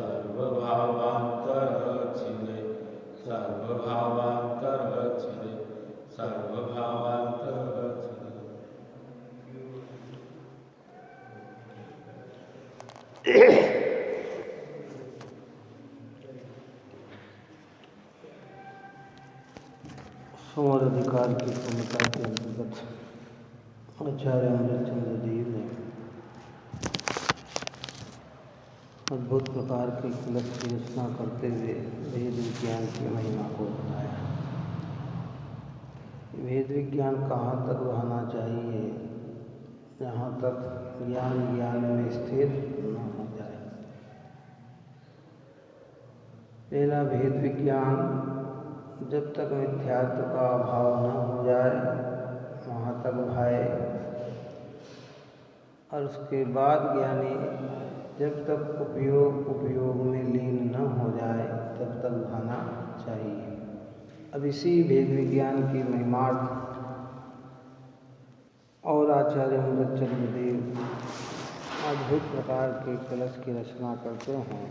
सर्वभावान्तरचिदे सर्वभावान्तरचिदे सर्वभावान्तरचिदे। समोराधिकार की क्षमता के अंतर्गत आचार्य अमृतचंद्र देव ने अद्भुत प्रकार के कलश की रचना करते हुए वेद विज्ञान की महिमा को बताया। वेद विज्ञान कहाँ तक बहाना चाहिए, जहाँ तक ज्ञान में स्थिर न हो जाए। पहला भेद विज्ञान जब तक मिथ्यात्व का अभाव न हो जाए वहाँ तक भाए, और उसके बाद ज्ञानी जब तक उपयोग में लीन न हो जाए तब तक भाना चाहिए। अब इसी भेद विज्ञान की महिमार्थ और आचार्य अमृतचंद्र देव अद्भुत प्रकार के कलश की रचना करते हैं।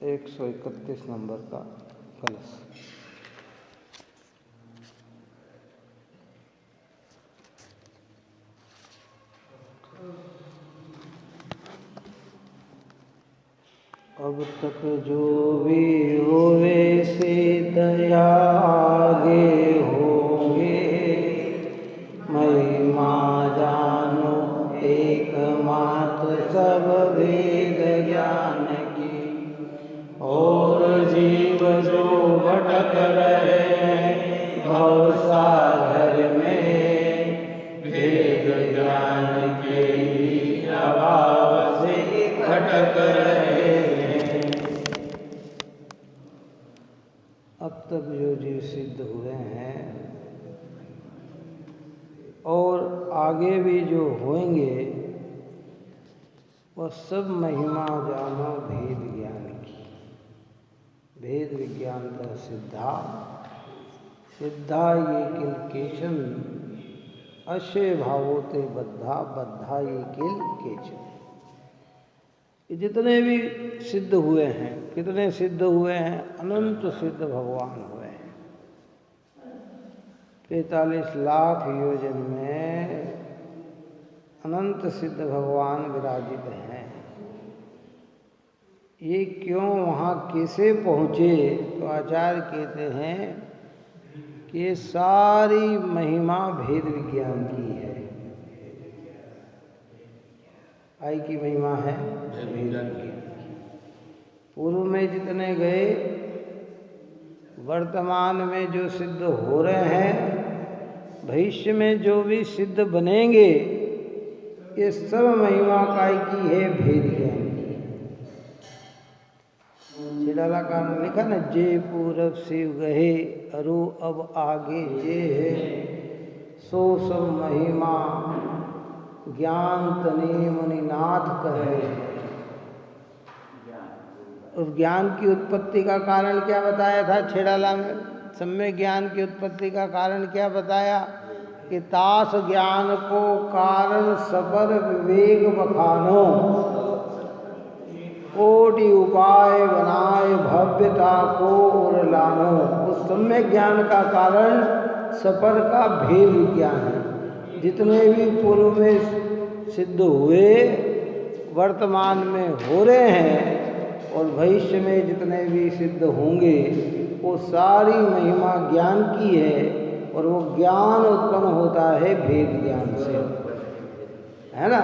131 नंबर का कलश। अब तक जो भी होवे से दया आगे होंगे, महिमा जानो एकमात्र सब वेद ज्ञान की। और जीव जो भटक रहे भवसागर में, वेद ज्ञान के अभाव से भटक रहे। अब तक जो जीव सिद्ध हुए हैं और आगे भी जो होंगे वह सब महिमा जानो भेद ज्ञान की। भेद विज्ञान का सिद्धा ये किल केचन, अशय भावोते बद्धा बद्धा ये किल केचन। जितने भी सिद्ध हुए हैं, कितने सिद्ध हुए हैं? अनंत सिद्ध भगवान हुए हैं। 45 लाख योजन में अनंत सिद्ध भगवान विराजित हैं। ये क्यों वहाँ कैसे पहुँचे? तो आचार्य कहते हैं कि ये सारी महिमा भेद विज्ञान की है। आई की महिमा है भेद विज्ञान की। पूर्व में जितने गए, वर्तमान में जो सिद्ध हो रहे हैं, भविष्य में जो भी सिद्ध बनेंगे, ये सब महिमा काय की है? भेद ज्ञान की। छिड़ाला का लिखा ना, जे पूरब शिव गहे अरु अब आगे जे है, सो सब महिमा ज्ञान तने मुनिनाथ कहे। उस ज्ञान की उत्पत्ति का कारण क्या बताया था छेड़ाला में? सम्यक ज्ञान की उत्पत्ति का कारण क्या बताया? कि तास ज्ञान को कारण सबर विवेक बखानो, कोटि उपाय बनाए भव्यता को और लानो। उस सम्यक ज्ञान का कारण सपर का भेद विज्ञान है। जितने भी पूर्व में सिद्ध हुए, वर्तमान में हो रहे हैं और भविष्य में जितने भी सिद्ध होंगे, वो सारी महिमा ज्ञान की है। और वो ज्ञान उत्पन्न होता है भेद ज्ञान से, है ना।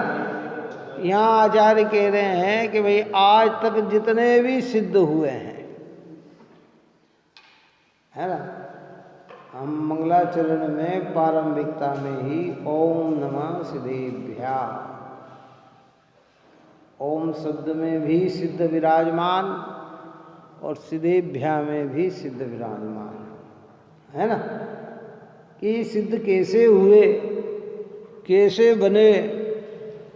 यहाँ आचार्य कह रहे हैं कि भाई आज तक जितने भी सिद्ध हुए हैं, है ना, हम मंगलाचरण में प्रारंभिकता में ही ओम नमः सिद्धेभ्या, ओम शब्द में भी सिद्ध विराजमान और सिद्धेभ्या में भी सिद्ध विराजमान, है ना। कि सिद्ध कैसे हुए, कैसे बने?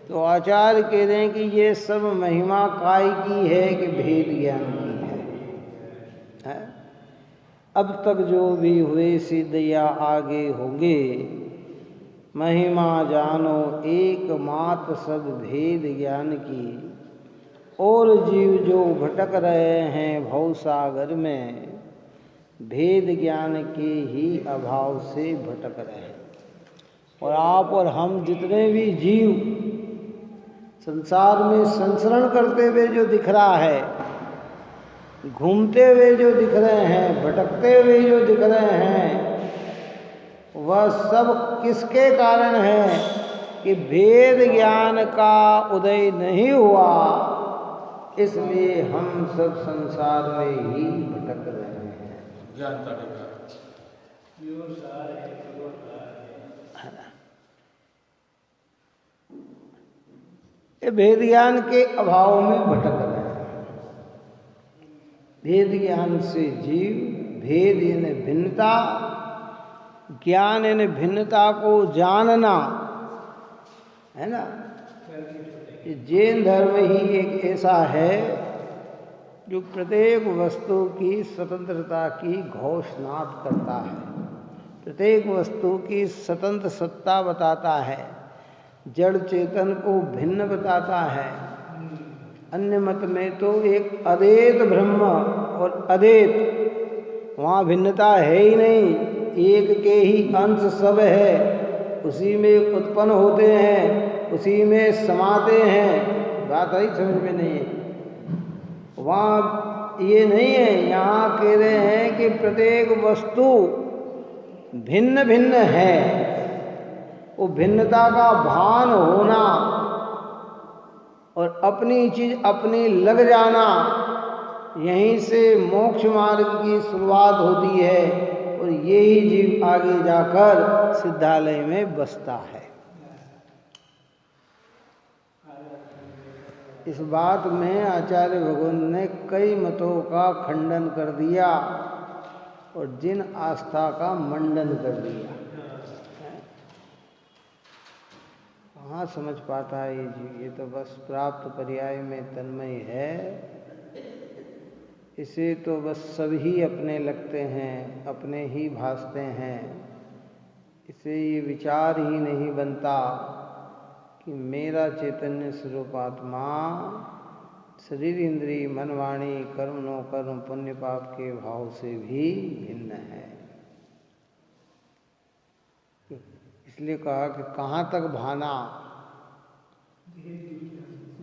तो आचार्य कह रहे हैं कि ये सब महिमा काय की है? कि भेद ज्ञान की है। अब तक जो भी हुए सिद्ध या आगे होंगे, महिमा जानो एकमात्र सब भेद ज्ञान की, और जीव जो भटक रहे हैं भव सागर में, भेद ज्ञान के ही अभाव से भटक रहे हैं। और आप और हम जितने भी जीव संसार में संचरण करते हुए जो दिख रहा है, घूमते हुए जो दिख रहे हैं, भटकते हुए जो दिख रहे हैं, वह सब किसके कारण है कि भेद ज्ञान का उदय नहीं हुआ, इसलिए हम सब संसार में ही भटक रहे हैं। ज्ञानता के कारण ये भेद ज्ञान के अभाव में भटक रहे हैं। भेद ज्ञान से जीव, भेद यानी भिन्नता, ज्ञान यानी भिन्नता को जानना, है ना। ये जैन धर्म ही एक ऐसा है जो प्रत्येक वस्तु की स्वतंत्रता की घोषणा करता है, प्रत्येक वस्तु की स्वतंत्र सत्ता बताता है, जड़ चेतन को भिन्न बताता है। अन्य मत में तो एक अद्वैत ब्रह्म और अद्वैत, वहाँ भिन्नता है ही नहीं, एक के ही अंश सब है, उसी में उत्पन्न होते हैं, उसी में समाते हैं। बात आई समझ में नहीं है। वहाँ ये नहीं है, यहाँ कह रहे हैं कि प्रत्येक वस्तु भिन्न भिन्न है। वो भिन्नता का भान होना और अपनी चीज अपनी लग जाना, यहीं से मोक्ष मार्ग की शुरुआत होती है और यही जीव आगे जाकर सिद्धालय में बसता है। इस बात में आचार्य भगवान ने कई मतों का खंडन कर दिया और जिन आस्था का मंडन कर दिया। कहाँ समझ पाता है ये जीव, ये तो बस प्राप्त पर्याय में तन्मय है, इसे तो बस सभी अपने लगते हैं, अपने ही भासते हैं। इसे ये विचार ही नहीं बनता कि मेरा चैतन्य स्वरूप आत्मा शरीर इंद्रिय मन वाणी कर्म नो कर्म पुण्य पाप के भाव से भी भिन्न है। इसलिए कहा कि कहाँ तक भाना,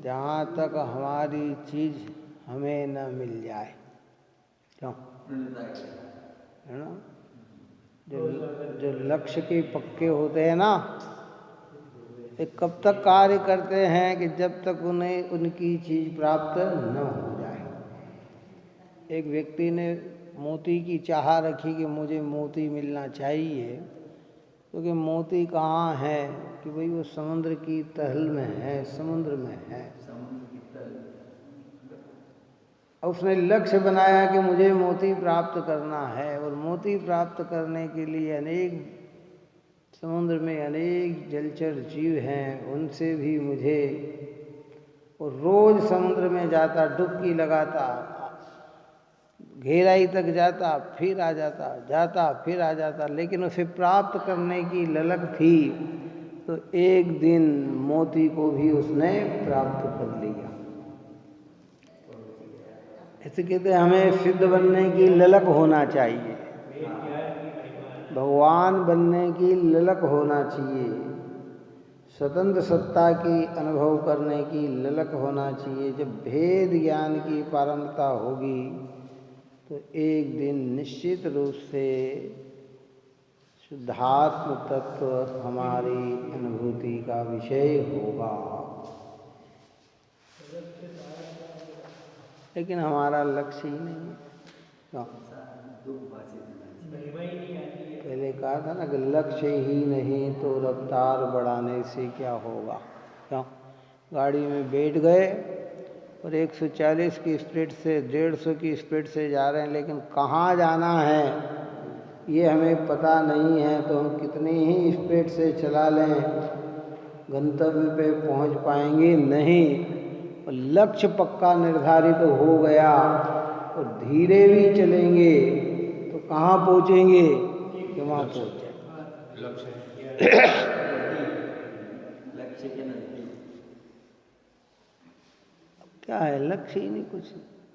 जहाँ तक हमारी चीज हमें न मिल जाए। क्यों, है ना। जो लक्ष्य के पक्के होते हैं ना, ये कब तक कार्य करते हैं कि जब तक उन्हें उनकी चीज प्राप्त न हो जाए। एक व्यक्ति ने मोती की चाह रखी कि मुझे मोती मिलना चाहिए, क्योंकि मोती कहाँ है कि भाई वो समुद्र की तहल में है, समुद्र में है। उसने लक्ष्य बनाया कि मुझे मोती प्राप्त करना है, और मोती प्राप्त करने के लिए अनेक समुद्र में अनेक जलचर जीव हैं, उनसे भी मुझे, और रोज समुद्र में जाता, डुबकी लगाता, गहराई तक जाता, फिर आ जाता, जाता फिर आ जाता, लेकिन उसे प्राप्त करने की ललक थी, तो एक दिन मोती को भी उसने प्राप्त कर लिया। ऐसे कहते हैं हमें सिद्ध बनने की ललक होना चाहिए, भगवान बनने की ललक होना चाहिए, स्वतंत्र सत्ता की अनुभव करने की ललक होना चाहिए। जब भेद ज्ञान की पारंगता होगी तो एक दिन निश्चित रूप से शुद्धात्म तत्व हमारी अनुभूति का विषय होगा। लेकिन हमारा लक्ष्य ही नहीं है। क्यों? पहले कहा था ना कि लक्ष्य ही नहीं तो रफ्तार बढ़ाने से क्या होगा। क्यों? गाड़ी में बैठ गए और 140 की स्पीड से 150 की स्पीड से जा रहे हैं, लेकिन कहाँ जाना है ये हमें पता नहीं है, तो हम कितनी ही स्पीड से चला लें गंतव्य पे पहुंच पाएंगे नहीं। और लक्ष्य पक्का निर्धारित हो गया और धीरे भी चलेंगे तो कहाँ पहुँचेंगे कि वहाँ पहुँच जाए। क्या है, लक्ष्य ही नहीं कुछ।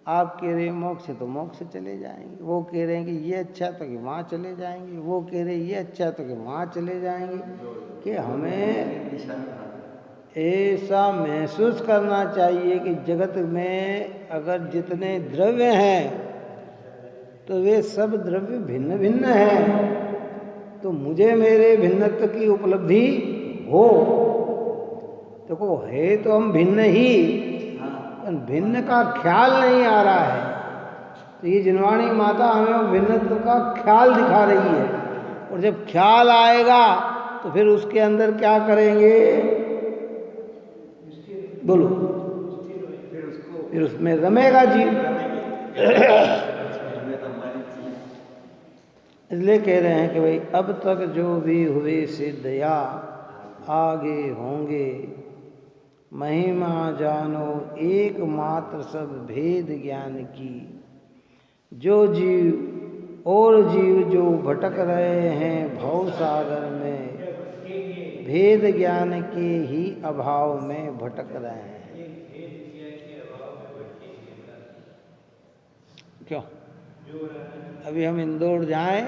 आप कह रहे हैं मोक्ष तो मोक्ष चले जाएंगे, वो कह रहे हैं कि ये अच्छा तो कि वहाँ चले जाएंगे, वो कह रहे हैं ये अच्छा तो कि वहाँ चले जाएंगे। कि हमें ऐसा महसूस करना चाहिए कि जगत में अगर जितने द्रव्य हैं तो वे सब द्रव्य भिन्न भिन्न हैं, तो मुझे मेरे भिन्नत्व की उपलब्धि हो। देखो है तो हम भिन्न ही, पर भिन्न का ख्याल नहीं आ रहा है। तो ये जिनवाणी माता हमें भिन्नत्व का ख्याल दिखा रही है, और जब ख्याल आएगा तो फिर उसके अंदर क्या करेंगे, बोलो, फिर उसमें रमेगा जीव। इसलिए कह रहे हैं कि भाई अब तक जो भी हुए सिद्धया आगे होंगे, महिमा जानो एकमात्र सब भेद ज्ञान की। जो जीव और जीव जो भटक रहे हैं भव सागर में, भेद ज्ञान के ही अभाव में भटक रहे हैं। क्यों? अभी हम इंदौर जाएं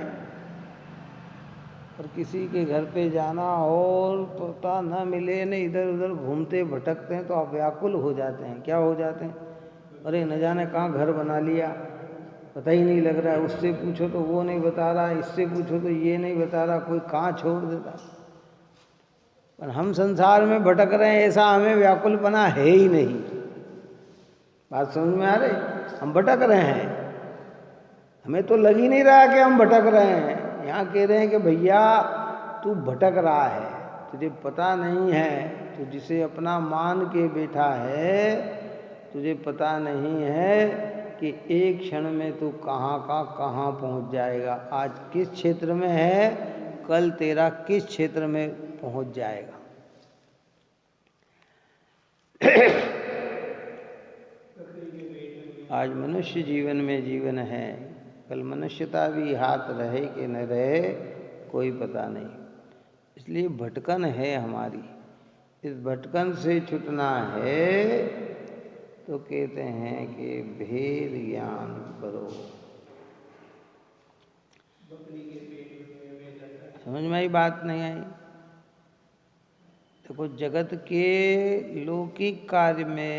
और किसी के घर पे जाना और पता न मिले, न इधर उधर घूमते भटकते हैं तो आप व्याकुल हो जाते हैं। क्या हो जाते हैं? अरे न जाने कहाँ घर बना लिया, पता ही नहीं लग रहा है। उससे पूछो तो वो नहीं बता रहा, इससे पूछो तो ये नहीं बता रहा, कोई कहाँ छोड़ देता। पर हम संसार में भटक रहे हैं, ऐसा हमें व्याकुलपना है ही नहीं। बात समझ में आ रही? हम भटक रहे हैं, हमें तो लग ही नहीं रहा कि हम भटक रहे हैं। यहाँ कह रहे हैं कि भैया तू भटक रहा है, तुझे पता नहीं है, तू जिसे अपना मान के बैठा है, तुझे पता नहीं है कि एक क्षण में तू कहाँ का कहाँ पहुँच जाएगा। आज किस क्षेत्र में है, कल तेरा किस क्षेत्र में पहुँच जाएगा। आज मनुष्य जीवन में जीवन है, कल मनुष्यता भी हाथ रहे कि न रहे कोई पता नहीं। इसलिए भटकन है हमारी, इस भटकन से छूटना है तो कहते हैं कि भेद ज्ञान करो। समझ में आई बात? नहीं आई? देखो जगत के लौकिक कार्य में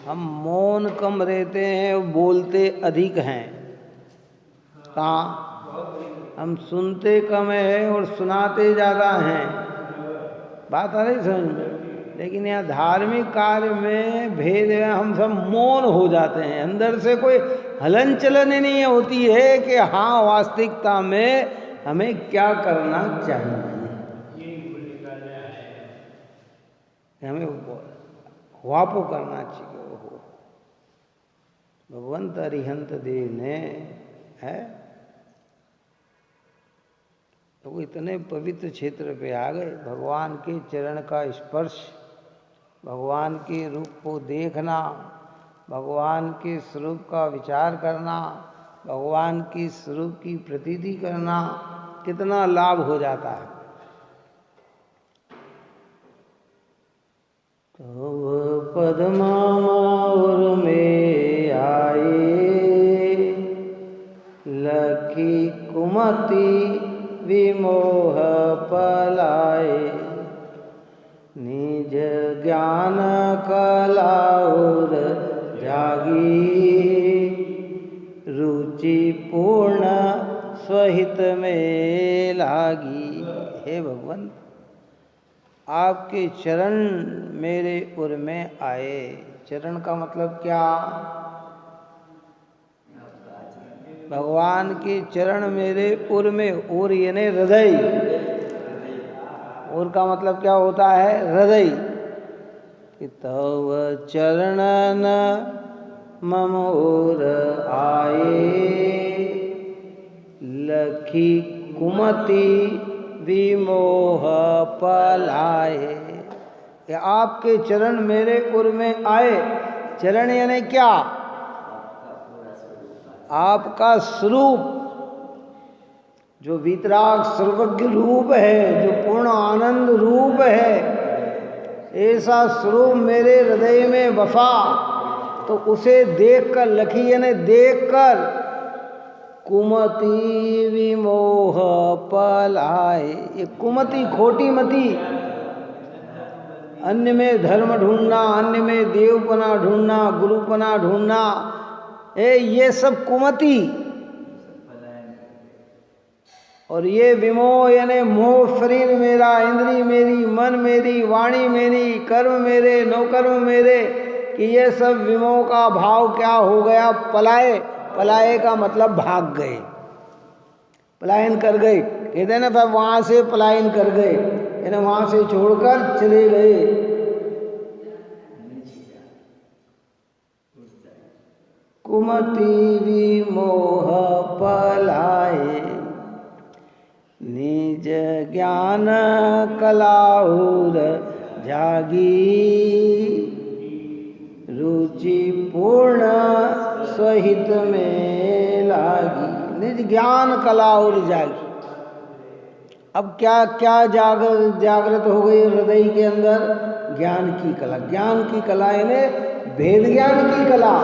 हम मौन कम रहते हैं, बोलते अधिक हैं। कहाँ? हम सुनते कम है और सुनाते ज़्यादा हैं। बात आ रही समझ में? लेकिन यहाँ धार्मिक कार्य में भेद है, हम सब मौन हो जाते हैं। अंदर से कोई हलन चलन ही नहीं होती है कि हाँ वास्तविकता में हमें क्या करना चाहिए। हमें वापो करना चाहिए। भगवंत अरिहंत देव ने है तो वो इतने पवित्र क्षेत्र पे आ गए। भगवान के चरण का स्पर्श, भगवान के रूप को देखना, भगवान के स्वरूप का विचार करना, भगवान की स्वरूप की प्रतीति करना, कितना लाभ हो जाता है। तो पद्मावर में आए, लखी कुमति विमोह पलाए, निज ज्ञान कलाउर जागी, रुचि पूर्ण स्वहित में लागी। हे भगवान, आपके चरण मेरे उर में आए। चरण का मतलब क्या? भगवान के चरण मेरे उर में, उर यानी हृदय। उर का मतलब क्या होता है? हृदय। तव चरणन मम उर आए, लखी कुमति विमोह पलाए। आपके चरण मेरे उर में आए। चरण यानी क्या? आपका स्वरूप, जो वीतराग सर्वज्ञ रूप है, जो पूर्ण आनंद रूप है, ऐसा स्वरूप मेरे हृदय में बसा, तो उसे देखकर लखी यानी देखकर कुमति विमोह पलाए। ये कुमति खोटी मति, अन्य में धर्म ढूंढना, अन्य में देवपना ढूंढना, गुरुपना ढूंढना, ये सब कुमति। और ये विमोह यानी मोह, शरीर मेरा, इंद्री मेरी, मन मेरी, वाणी मेरी, कर्म मेरे, नौकर्म मेरे, कि ये सब विमोह का भाव क्या हो गया? पलाए। पलाए का मतलब भाग गए, पलायन कर गए। कहते हैं ना साहब, वहां से पलायन कर गए, यानी वहां से छोड़कर चले गए। कुमति विमोह पलाए, निज ज्ञान कलाउर जागी, रुचि पूर्ण सहित में लागी। निज ज्ञान कलाउर जागी। अब क्या क्या जागृत हो गई हृदय के अंदर? ज्ञान की कला। ज्ञान की कला यानी भेद ज्ञान की कला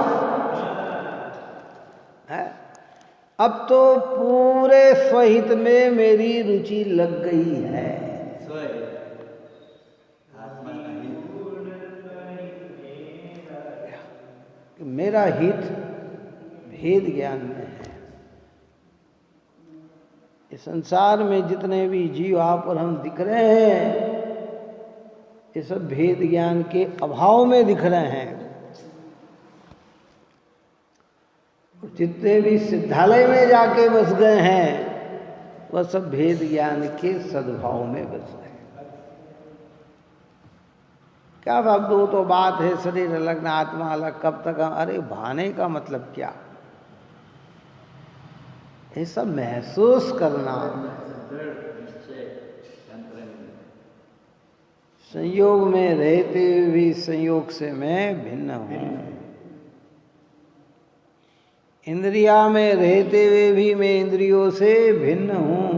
है। अब तो पूरे स्वहित में मेरी रुचि लग गई है। मेरा हित भेद ज्ञान में है। इस संसार में जितने भी जीव आप और हम दिख रहे हैं, ये सब भेद ज्ञान के अभाव में दिख रहे हैं। जितने भी सिद्धालय में जाके बस गए हैं, वह सब भेद ज्ञान के सद्भाव में बस गए। क्या बात, दो तो बात है, शरीर अलग ना आत्मा अलग, कब तक हम? अरे भाने का मतलब क्या? ये सब महसूस करना। संयोग में रहते हुए भी संयोग से मैं भिन्न हूँ। इंद्रिया में रहते हुए भी मैं इंद्रियों से भिन्न हूँ।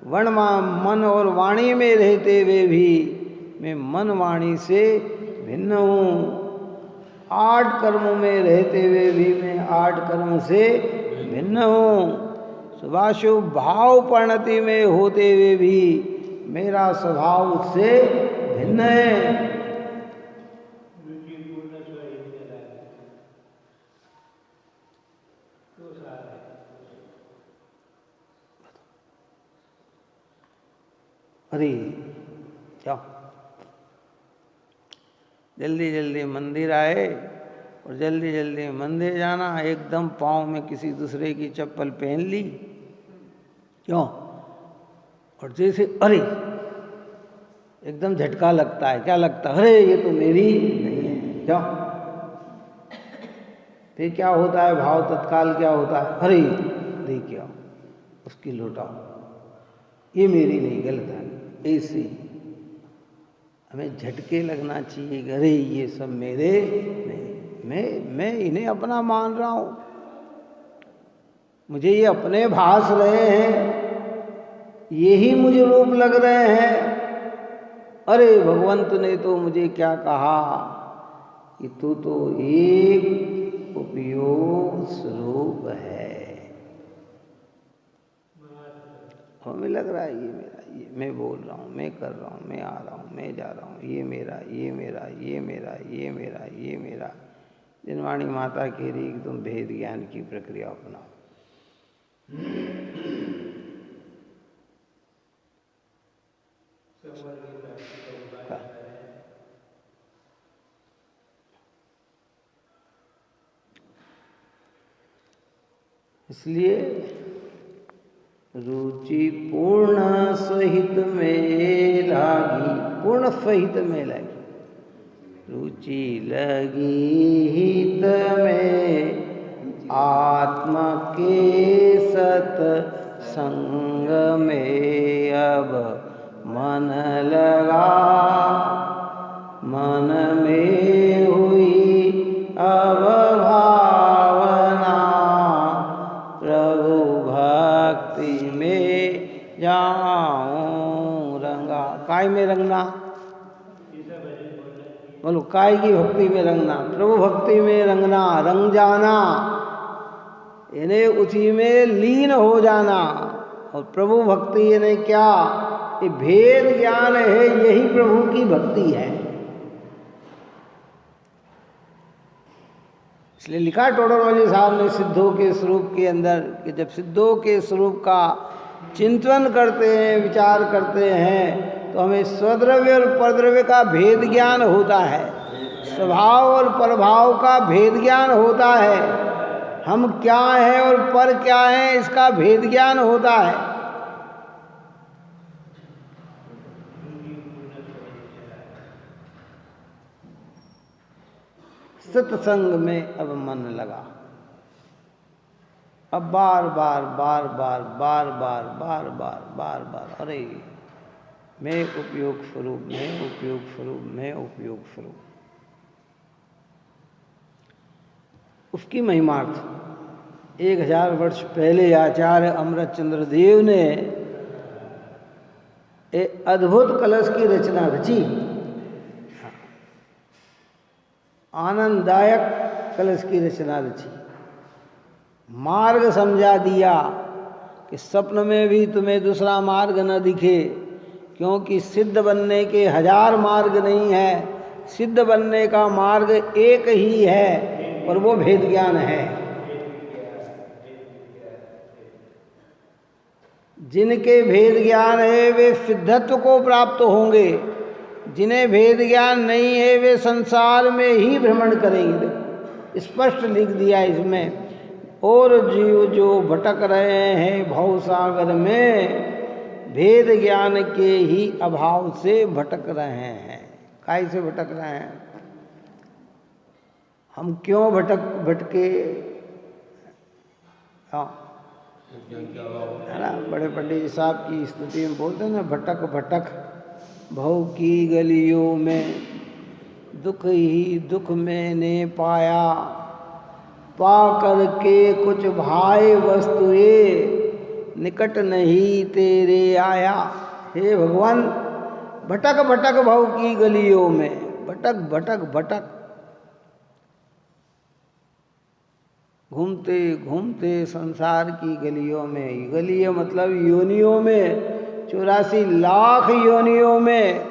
मन और वाणी में रहते हुए भी मैं मन वाणी से भिन्न हूँ। 8 कर्मों में रहते हुए भी मैं 8 कर्म से भिन्न हूँ। शुभाशुभ भाव परिणति में होते हुए भी मेरा स्वभाव उससे भिन्न है। अरे जाओ, जल्दी जल्दी मंदिर आए और जल्दी जल्दी मंदिर जाना, एकदम पाँव में किसी दूसरे की चप्पल पहन ली, क्यों? और जैसे अरे एकदम झटका लगता है। क्या लगता है? अरे ये तो मेरी नहीं है, क्यों? फिर क्या होता है? भाव तत्काल क्या होता है? अरे देखिए उसकी लौटाओ, ये मेरी नहीं, गलत है। ऐसे हमें झटके लगना चाहिए। अरे ये सब मेरे नहीं, मैं इन्हें अपना मान रहा हूं, मुझे ये अपने भास रहे हैं, यही मुझे रूप लग रहे हैं। अरे भगवंत ने तो मुझे क्या कहा कि तू तो एक उपयोग स्वरूप है। हमें लग रहा है ये मेरा, ये मैं बोल रहा हूँ, मैं कर रहा हूँ, मैं आ रहा हूँ, मैं जा रहा हूँ, ये मेरा, ये मेरा, ये मेरा, ये मेरा, ये मेरा। जिनवाणी माता कह रही कि तुम भेद ज्ञान की प्रक्रिया अपनाओ। इसलिए रुचि पूर्ण सहित में लागी, पूर्ण सहित में लगी। रुचि लगी हित में आत्मा के सत संग में, अब मन लगा मन में हुई अब भावना, प्रभु भक्ति में जाऊं रंगा। काय में रंगना? काय की भक्ति में रंगना, प्रभु भक्ति में रंगना, रंग जाना, यानी उसी में लीन हो जाना। और प्रभु भक्ति यानी क्या? ये भेद ज्ञान है, यही प्रभु की भक्ति है। इसलिए लिखा टोडरमल साहब ने सिद्धों के स्वरूप के अंदर कि जब सिद्धों के स्वरूप का चिंतन करते हैं, विचार करते हैं, तो हमें स्वद्रव्य और परद्रव्य का भेद ज्ञान होता है, स्वभाव और प्रभाव का भेद ज्ञान होता है, हम क्या हैं और पर क्या हैं इसका भेद ज्ञान होता है। सत्संग में अब मन लगा, अब बार बार बार बार बार बार बार बार बार बार अरे मैं उपयोग स्वरूप, मैं उपयोग स्वरूप, मैं उपयोग स्वरूप। उसकी महिमार्थ 1000 वर्ष पहले आचार्य अमृतचंद्र देव ने एक अद्भुत कलश की रचना रची, आनंददायक कलश की रचना रची, मार्ग समझा दिया कि स्वप्न में भी तुम्हें दूसरा मार्ग न दिखे, क्योंकि सिद्ध बनने के 1000 मार्ग नहीं है, सिद्ध बनने का मार्ग एक ही है और वो भेद ज्ञान है। जिनके भेद ज्ञान है वे सिद्धत्व को प्राप्त होंगे, जिन्हें भेद ज्ञान नहीं है वे संसार में ही भ्रमण करेंगे। स्पष्ट लिख दिया इसमें, और जीव जो भटक रहे हैं भव सागर में, भेद ज्ञान के ही अभाव से भटक रहे हैं। काहे से भटक रहे हैं? हम क्यों भटके? हाँ, है ना, बड़े पंडित जी साहब की स्तुति में बोलते हैं ना, भटक भटक भव की गलियों में, दुख ही दुख मैंने पाया, पा करके कुछ भाई वस्तुए, निकट नहीं तेरे आया। हे भगवान, भटक भटक भव की गलियों में, भटक भटक भटक, घूमते घूमते संसार की गलियों में, गलियों मतलब योनियों में, 84 लाख योनियों में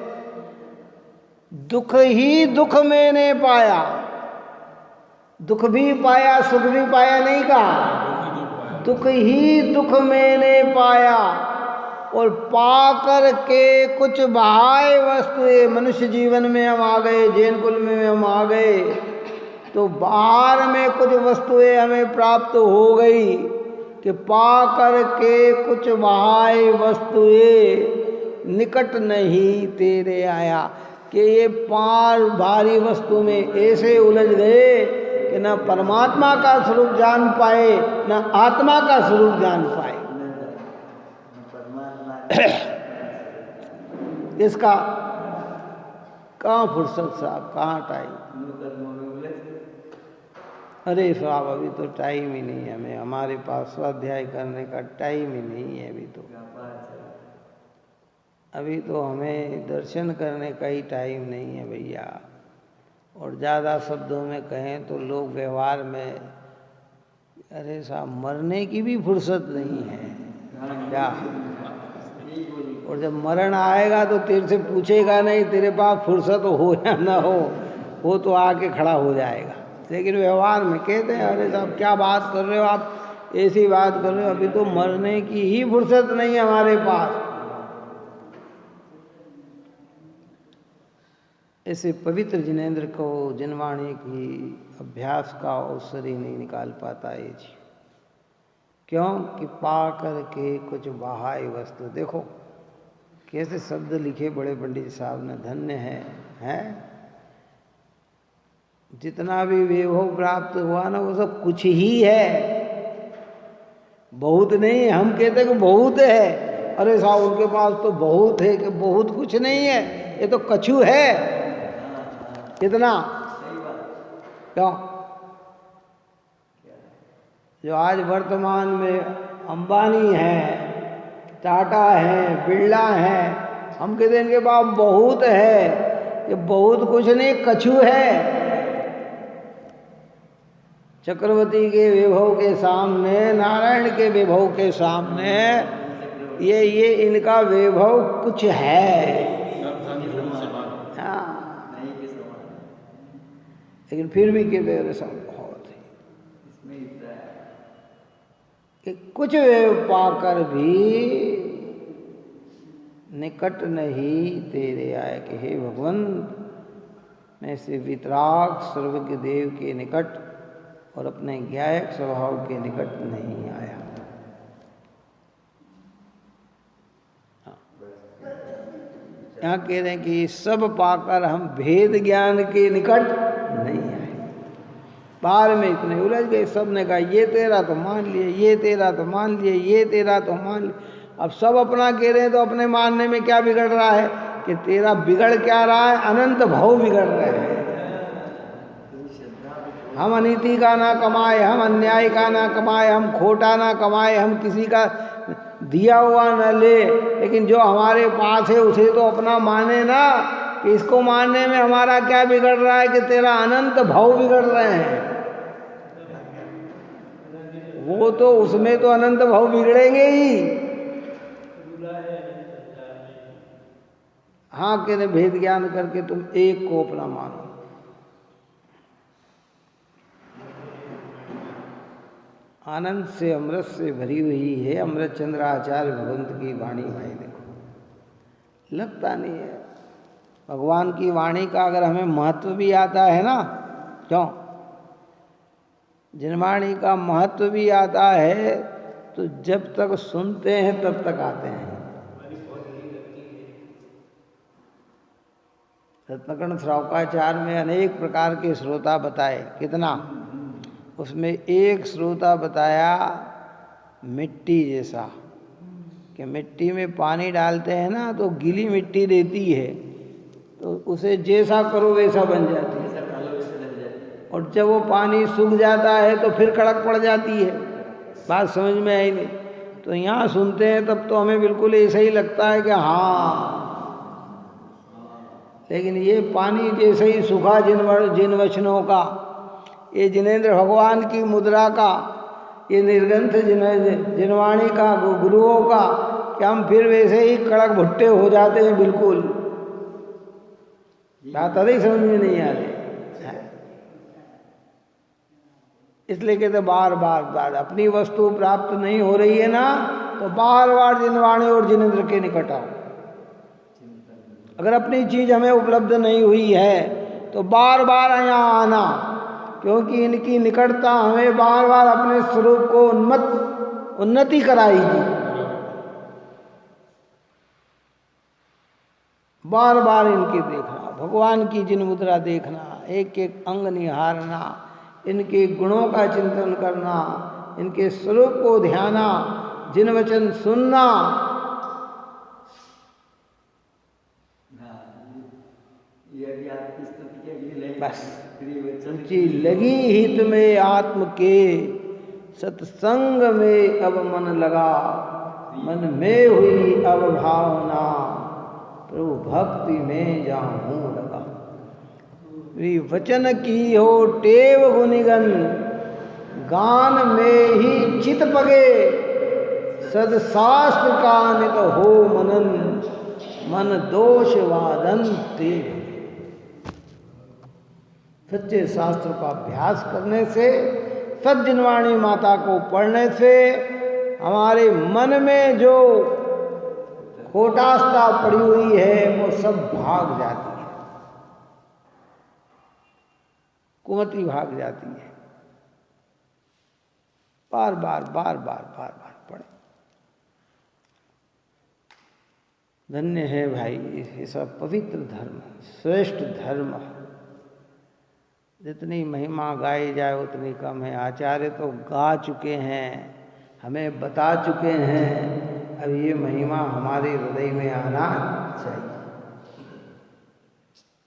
दुख ही दुख मैंने पाया। दुख भी पाया, सुख भी पाया नहीं कहा, दुख ही दुख मैंने पाया। और पाकर के कुछ बाह्य वस्तुएं, मनुष्य जीवन में हम आ गए, जैन कुल में हम आ गए, तो बाहर में कुछ वस्तुएं हमें प्राप्त हो गई कि पा करके कुछ बाह्य वस्तुएं, निकट नहीं तेरे आया। कि ये 5 भारी वस्तु में ऐसे उलझ गए कि न परमात्मा का स्वरूप जान पाए, न आत्मा का स्वरूप जान पाए। इसका कहाँ फुर्सत साहब, कहाँ टाइम? अरे साहब अभी तो टाइम ही नहीं है हमें, हमारे पास स्वाध्याय करने का टाइम ही नहीं है अभी तो हमें दर्शन करने का ही टाइम नहीं है भैया। और ज़्यादा शब्दों में कहें तो लोग व्यवहार में, अरे साहब मरने की भी फुर्सत नहीं है क्या? और जब मरण आएगा तो तेरे से पूछेगा नहीं तेरे पास फुर्सत हो या ना हो, वो तो आके खड़ा हो जाएगा। लेकिन व्यवहार में कहते हैं अरे साहब क्या बात कर रहे हो आप, ऐसी बात कर रहे हो, अभी तो मरने की ही फुर्सत नहीं है हमारे पास। ऐसे पवित्र जिनेंद्र को जिनवाणी की अभ्यास का अवसर ही नहीं निकाल पाता है जी। क्यों कि पा कर के कुछ बाह्य वस्तु, देखो कैसे शब्द लिखे बड़े पंडित साहब ने, धन्य है जितना भी वैभव प्राप्त हुआ ना वो सब कुछ ही है, बहुत नहीं। हम कहते हैं कि बहुत है, अरे साहब उनके पास तो बहुत है, कि बहुत कुछ नहीं है, ये तो कछु है। कितना? क्यों? जो आज वर्तमान में अंबानी है, टाटा है, बिरला है, हम कहते हैं इनके पास बहुत है, ये बहुत कुछ नहीं, कछु है। चक्रवर्ती के विभव के सामने, नारायण के विभव के सामने ये इनका वैभव कुछ है। हाँ, लेकिन फिर भी कहते हैं सब बहुत है कि कुछ पाकर भी निकट नहीं तेरे आए कि हे भगवान, मैं से वितराग सर्वज्ञ देव के निकट और अपने ज्ञायक स्वभाव के निकट नहीं आया। यहाँ कह रहे हैं कि सब पाकर हम भेद ज्ञान के निकट नहीं आए। बाहर में इतने उलझ गए, सब ने कहा ये तेरा तो मान लिए, ये तेरा तो मान लिए, ये तेरा तो मान लिए। अब सब अपना कह रहे हैं तो अपने मानने में क्या बिगड़ रहा है कि तेरा बिगड़ क्या रहा है, अनंत भाव बिगड़ रहे हैं। हम अनीति का ना कमाए, हम अन्याय का ना कमाए, हम खोटा ना कमाए, हम किसी का दिया हुआ न ले, लेकिन जो हमारे पास है उसे तो अपना माने ना। कि इसको मानने में हमारा क्या बिगड़ रहा है कि तेरा अनंत भाव बिगड़ रहे हैं। वो तो उसमें तो अनंत भाव बिगड़ेंगे ही। हाँ कहते भेद ज्ञान करके तुम एक को अपना मानो। आनंद से अमृत से भरी हुई है अमृत चंद्र आचार्य भगवंत की वाणी। भाई देखो लगता नहीं है भगवान की वाणी का अगर हमें महत्व भी आता है ना, क्यों जिनवाणी का महत्व भी आता है तो जब तक सुनते हैं तब तक आते हैं। रत्नकर्ण श्रावकाचार्य में अनेक प्रकार के श्रोता बताए, कितना उसमें एक श्रोता बताया मिट्टी जैसा, कि मिट्टी में पानी डालते हैं ना तो गीली मिट्टी देती है, तो उसे जैसा करो वैसा बन जाती है, और जब वो पानी सूख जाता है तो फिर कड़क पड़ जाती है। बात समझ में आई नहीं? तो यहाँ सुनते हैं तब तो हमें बिल्कुल ऐसा ही लगता है कि हाँ, लेकिन ये पानी जैसे ही सूखा जिन वचनों का, ये जिनेंद्र भगवान की मुद्रा का, ये निर्ग्रंथ जिनवाणी का, गुरुओं का, कि हम फिर वैसे ही कड़क भुट्टे हो जाते हैं बिल्कुल। बात अभी समझ में नहीं आ रही। इसलिए कहते बार बार अपनी वस्तु प्राप्त नहीं हो रही है ना, तो बार बार जिनवाणी और जिनेंद्र के निकट आओ। अगर अपनी चीज हमें उपलब्ध नहीं हुई है तो बार बार यहाँ आना, क्योंकि इनकी निकटता हमें बार बार अपने स्वरूप को उन्नति कराएगी। बार बार इनके देखना, भगवान की जिन मुद्रा देखना, एक एक अंग निहारना, इनके गुणों का चिंतन करना, इनके स्वरूप को ध्याना, जिन वचन सुनना। बस ऊंची लगी हित में आत्म के, सत्संग में अब मन लगा, मन में हुई अब भावना, प्रभु भक्ति में जाऊं लगा। वचन की हो टेव गुनिगन, गान में ही चित पगे, सदशास्त्र का नित हो मनन, मन दोष वादन ते। सच्चे शास्त्र का अभ्यास करने से, सज्जनवाणी माता को पढ़ने से हमारे मन में जो खोटास्ता पड़ी हुई है वो सब भाग जाती है, कुमति भाग जाती है। बार बार पढ़े। धन्य है भाई ये सब पवित्र धर्म, श्रेष्ठ धर्म। जितनी महिमा गाई जाए उतनी कम है। आचार्य तो गा चुके हैं, हमें बता चुके हैं, अब ये महिमा हमारे हृदय में आना चाहिए।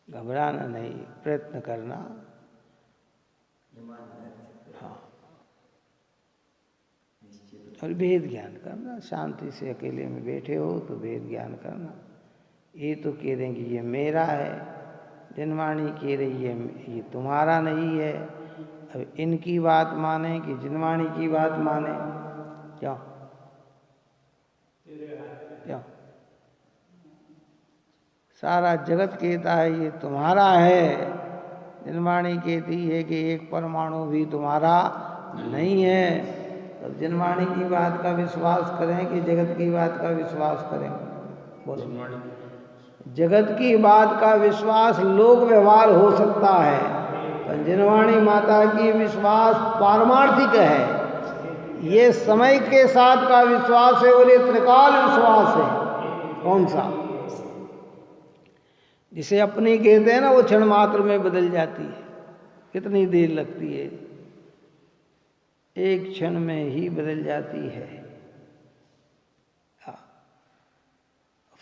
घबराना नहीं, प्रयत्न करना। हाँ, और भेद ज्ञान करना। शांति से अकेले में बैठे हो तो भेद ज्ञान करना। ये तो कह देंगे ये मेरा है, जिनवाणी कह रही है ये तुम्हारा नहीं है। अब इनकी बात माने कि जिनवाणी की बात माने? क्यों क्यों? सारा जगत कहता है ये तुम्हारा है, जिनवाणी कहती है कि एक परमाणु भी तुम्हारा नहीं है। तो जिनवाणी की बात का विश्वास करें कि जगत की बात का विश्वास करें? बोलो। जगत की बात का विश्वास लोक व्यवहार हो सकता है, पर जिनवाणी माता की विश्वास पारमार्थिक है। ये समय के साथ का विश्वास है और ये त्रिकाल विश्वास है। कौन सा? जिसे अपनी कहते हैं ना, वो क्षण मात्र में बदल जाती है। कितनी देर लगती है? एक क्षण में ही बदल जाती है।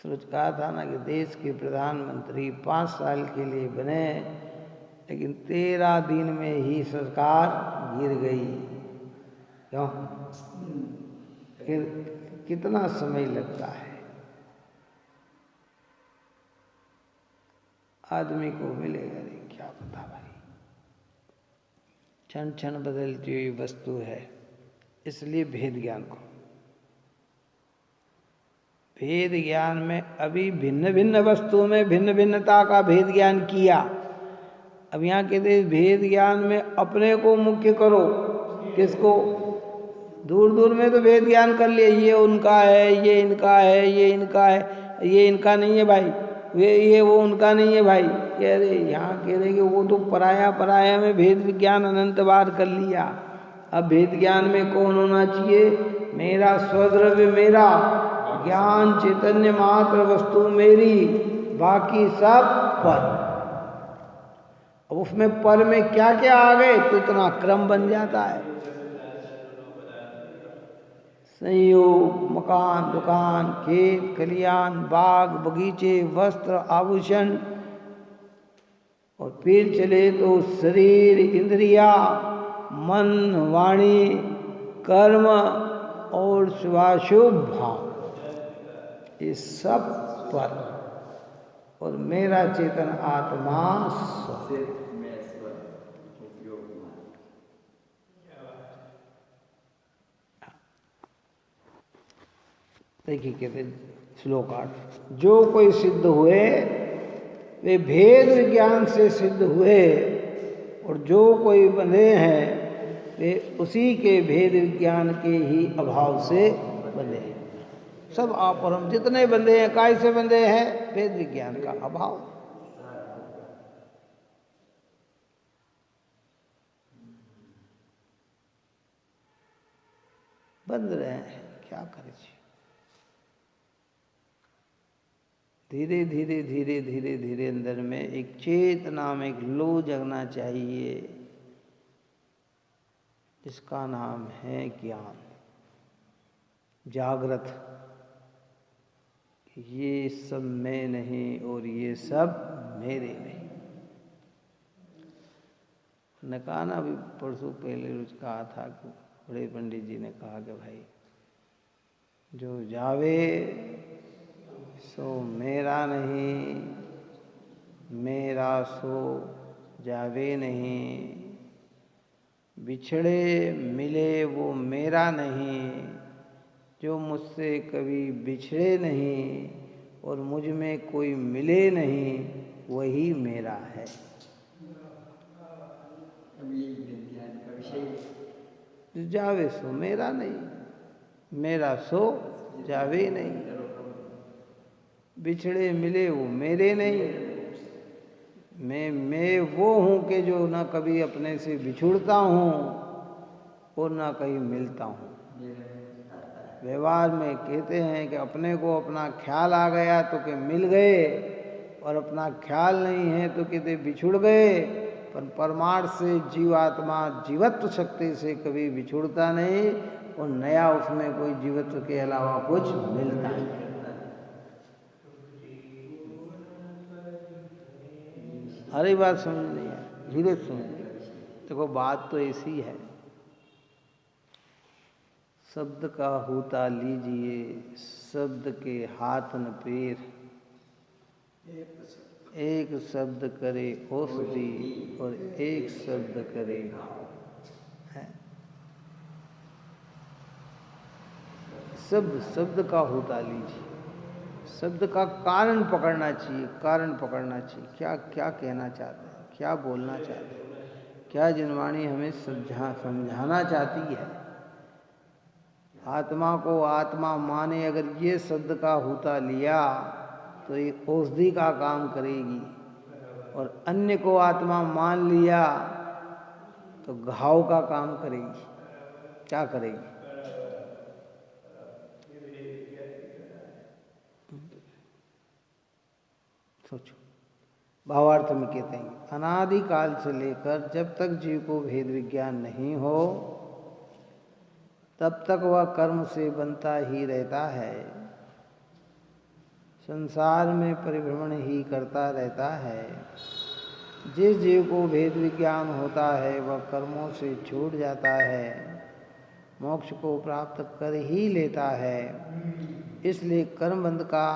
कहा था ना कि देश के प्रधानमंत्री 5 साल के लिए बने, लेकिन 13 दिन में ही सरकार गिर गई। क्यों? कितना समय लगता है? आदमी को मिलेगा नहीं, क्या पता भाई। क्षण क्षण बदलती हुई वस्तु है। इसलिए भेद ज्ञान को, भेद ज्ञान में अभी भिन्न भिन्न वस्तुओं में भिन्न भिन्नता का भेद ज्ञान किया। अब यहाँ कहते भेद ज्ञान में अपने को मुख्य करो। किसको? दूर दूर में तो भेद ज्ञान कर लिया, ये उनका है, ये इनका है, ये इनका है, ये इनका नहीं है भाई, ये वो उनका नहीं है भाई। कह रहे यहाँ कह रहे कि वो तो पराया पराया में भेद विज्ञान अनंत बार कर लिया। अब भेद ज्ञान में कौन होना चाहिए? मेरा स्वद्रव्य मेरा, ज्ञान चैतन्य मात्र वस्तु मेरी, बाकी सब पर। अब उसमें पर में क्या क्या आ गए तो इतना क्रम बन जाता है। संयोग, मकान, दुकान, खेत खलियान, बाग बगीचे, वस्त्र आभूषण, और फिर चले तो शरीर, इंद्रिया, मन, वाणी, कर्म और शुभाशुभ भाव, ये सब पर। और मेरा चेतन आत्मा स्व। देखिए कहते श्लोक 8, जो कोई सिद्ध हुए वे भेद विज्ञान से सिद्ध हुए, और जो कोई बंधे हैं वे उसी के भेद विज्ञान के ही अभाव से बंधे हैं। सब अपरम जितने बंधे हैं, काय से बंधे हैं? भेद विज्ञान का अभाव। बंध रहे हैं, क्या करें? धीरे धीरे धीरे धीरे धीरे अंदर में एक चेतना में एक लो जगना चाहिए, जिसका नाम है ज्ञान, जागृत। ये सब मैं नहीं और ये सब मेरे नहीं। ने कहा ना, अभी परसों पहले रोज कहा था कि बड़े पंडित जी ने कहा कि भाई जो जावे सो मेरा नहीं, मेरा सो जावे नहीं, बिछड़े मिले वो मेरा नहीं, जो मुझसे कभी बिछड़े नहीं और मुझ में कोई मिले नहीं, वही मेरा है। जावे सो मेरा नहीं, मेरा सो जावे नहीं, बिछड़े मिले वो मेरे नहीं। मैं वो हूँ कि जो ना कभी अपने से बिछुड़ता हूँ और ना कहीं मिलता हूँ। व्यवहार में कहते हैं कि अपने को अपना ख्याल आ गया तो कि मिल गए, और अपना ख्याल नहीं है तो कहते बिछुड़ गए। पर परमार्थ से जीवात्मा जीवत्व शक्ति से कभी बिछुड़ता नहीं, और नया उसमें कोई जीवत्व के अलावा कुछ मिलता नहीं। हरी बात समझ नहीं है, धीरे समझिए। देखो बात तो ऐसी है, शब्द का होता लीजिए, शब्द के हाथ न पैर। एक शब्द करे औषधि और एक शब्द करे घाव है। शब्द शब्द का होता लीजिए, शब्द का कारण पकड़ना चाहिए, कारण पकड़ना चाहिए। क्या क्या कहना चाहते हैं, क्या बोलना चाहते हैं, क्या जिनवाणी हमें समझाना चाहती है। आत्मा को आत्मा माने अगर ये शब्द का होता लिया तो ये औषधि का काम करेगी, और अन्य को आत्मा मान लिया तो घाव का काम करेगी। क्या करेगी? सोचो। भावार्थ में कहते हैं अनादिकाल से लेकर जब तक जीव को भेद विज्ञान नहीं हो तब तक वह कर्म से बनता ही रहता है, संसार में परिभ्रमण ही करता रहता है। जिस जीव को भेद विज्ञान होता है वह कर्मों से छूट जाता है, मोक्ष को प्राप्त कर ही लेता है। इसलिए कर्मबंध का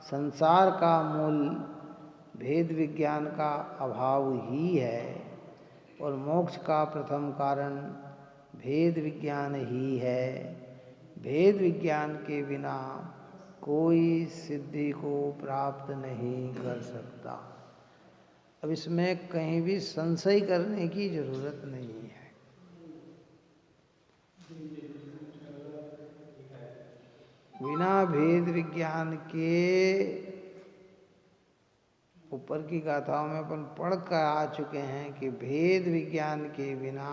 संसार का मूल भेद विज्ञान का अभाव ही है, और मोक्ष का प्रथम कारण भेद विज्ञान ही है। भेद विज्ञान के बिना कोई सिद्धि को प्राप्त नहीं कर सकता। अब इसमें कहीं भी संशय करने की जरूरत नहीं है। बिना भेद विज्ञान के ऊपर की गाथाओं में अपन पढ़ कर आ चुके हैं कि भेद विज्ञान के बिना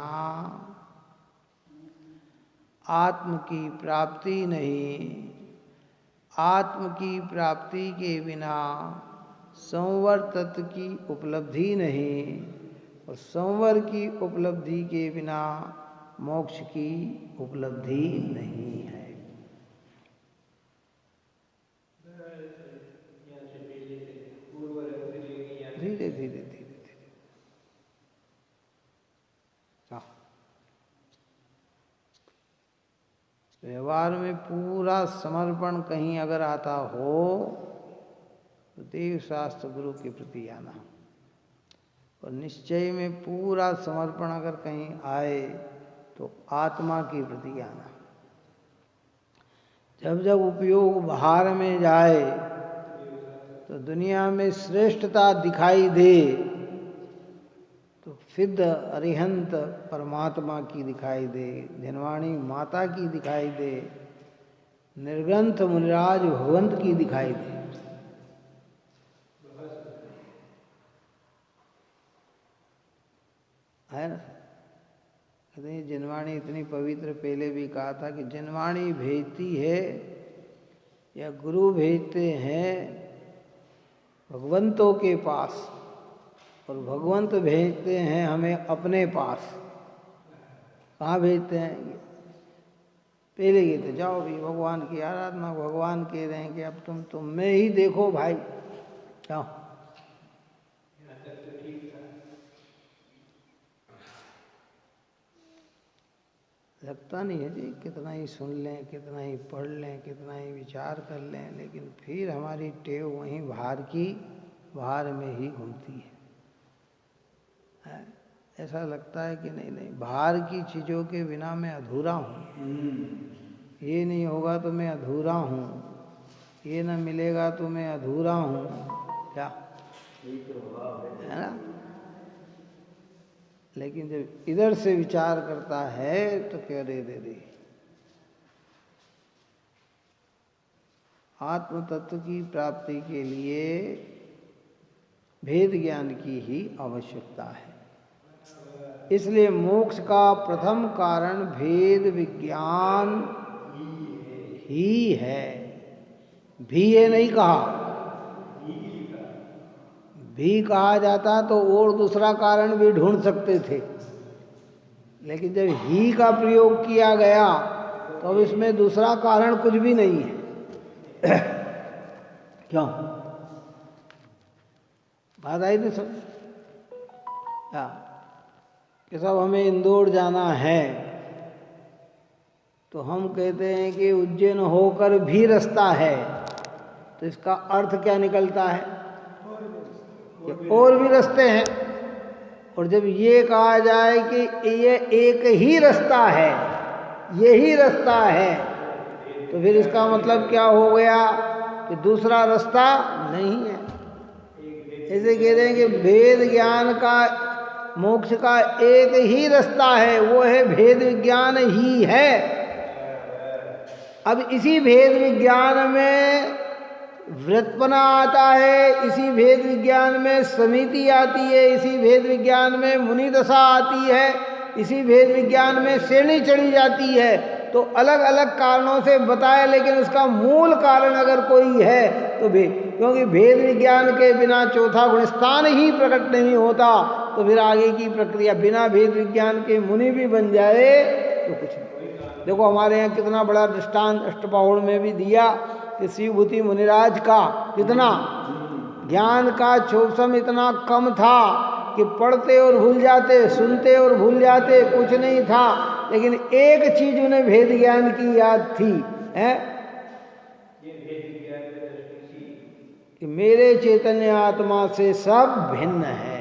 आत्म की प्राप्ति नहीं, आत्म की प्राप्ति के बिना संवर तत्व की उपलब्धि नहीं, और संवर की उपलब्धि के बिना मोक्ष की उपलब्धि नहीं है। धीरे धीरे धीरे धीरे व्यवहार में पूरा समर्पण कहीं अगर आता हो तो देव शास्त्र गुरु के प्रति आना, और निश्चय में पूरा समर्पण अगर कहीं आए तो आत्मा के प्रति आना। जब जब उपयोग बाहर में जाए तो दुनिया में श्रेष्ठता दिखाई दे तो सिद्ध अरिहंत परमात्मा की दिखाई दे, जिनवाणी माता की दिखाई दे, निर्ग्रंथ मुनिराज भगवंत की दिखाई दे। है ना? कहते हैं जिनवाणी इतनी पवित्र, पहले भी कहा था कि जिनवाणी भेजती है या गुरु भेजते हैं भगवंतों के पास, और भगवंत भेजते हैं हमें अपने पास। कहाँ भेजते हैं? पहले ये तो जाओ भी भगवान की आराधना, भगवान कह रहे हैं कि अब तुम में ही देखो भाई, जाओ। लगता नहीं है जी, कितना ही सुन लें, कितना ही पढ़ लें, कितना ही विचार कर लें, लेकिन फिर हमारी टेव वहीं बाहर में ही घूमती है। ऐसा लगता है कि नहीं बाहर की चीज़ों के बिना मैं अधूरा हूँ, ये नहीं होगा तो मैं अधूरा हूँ, ये न मिलेगा तो मैं अधूरा हूँ। क्या है ना? लेकिन जब इधर से विचार करता है तो क्या दे आत्म तत्व की प्राप्ति के लिए भेद ज्ञान की ही आवश्यकता है। इसलिए मोक्ष का प्रथम कारण भेद विज्ञान ही है। भी ये नहीं कहा, भी कहा जाता तो और दूसरा कारण भी ढूंढ सकते थे, लेकिन जब ही का प्रयोग किया गया तो अब इसमें दूसरा कारण कुछ भी नहीं है। क्यों? बात आई थी सब कि सब हमें इंदौर जाना है तो हम कहते हैं कि उज्जैन होकर भी रास्ता है, तो इसका अर्थ क्या निकलता है? कि और भी रास्ते हैं। और जब ये कहा जाए कि ये एक ही रास्ता है, यही रास्ता है, तो फिर इसका मतलब क्या हो गया कि दूसरा रास्ता नहीं है। ऐसे कह रहे हैं कि भेद ज्ञान का, मोक्ष का एक ही रास्ता है, वो है भेद विज्ञान ही है। अब इसी भेद विज्ञान में व्रतपना आता है, इसी भेद विज्ञान में समिति आती है, इसी भेद विज्ञान में मुनि दशा आती है, इसी भेद विज्ञान में श्रेणी चढ़ी जाती है। तो अलग अलग कारणों से बताए, लेकिन उसका मूल कारण अगर कोई है तो क्योंकि भेद विज्ञान के बिना चौथा गुणस्थान ही प्रकट नहीं होता, तो फिर आगे की प्रक्रिया बिना भेद विज्ञान के मुनि भी बन जाए तो कुछ नहीं। देखो हमारे यहाँ कितना बड़ा दृष्टांत अष्टबाहुड़ में भी दिया कि शिवभूति मुनिराज का कितना ज्ञान का क्षोभसम इतना कम था कि पढ़ते और भूल जाते, सुनते और भूल जाते, कुछ नहीं था, लेकिन एक चीज उन्हें भेद ज्ञान की याद थी, है कि मेरे चैतन्य आत्मा से सब भिन्न है,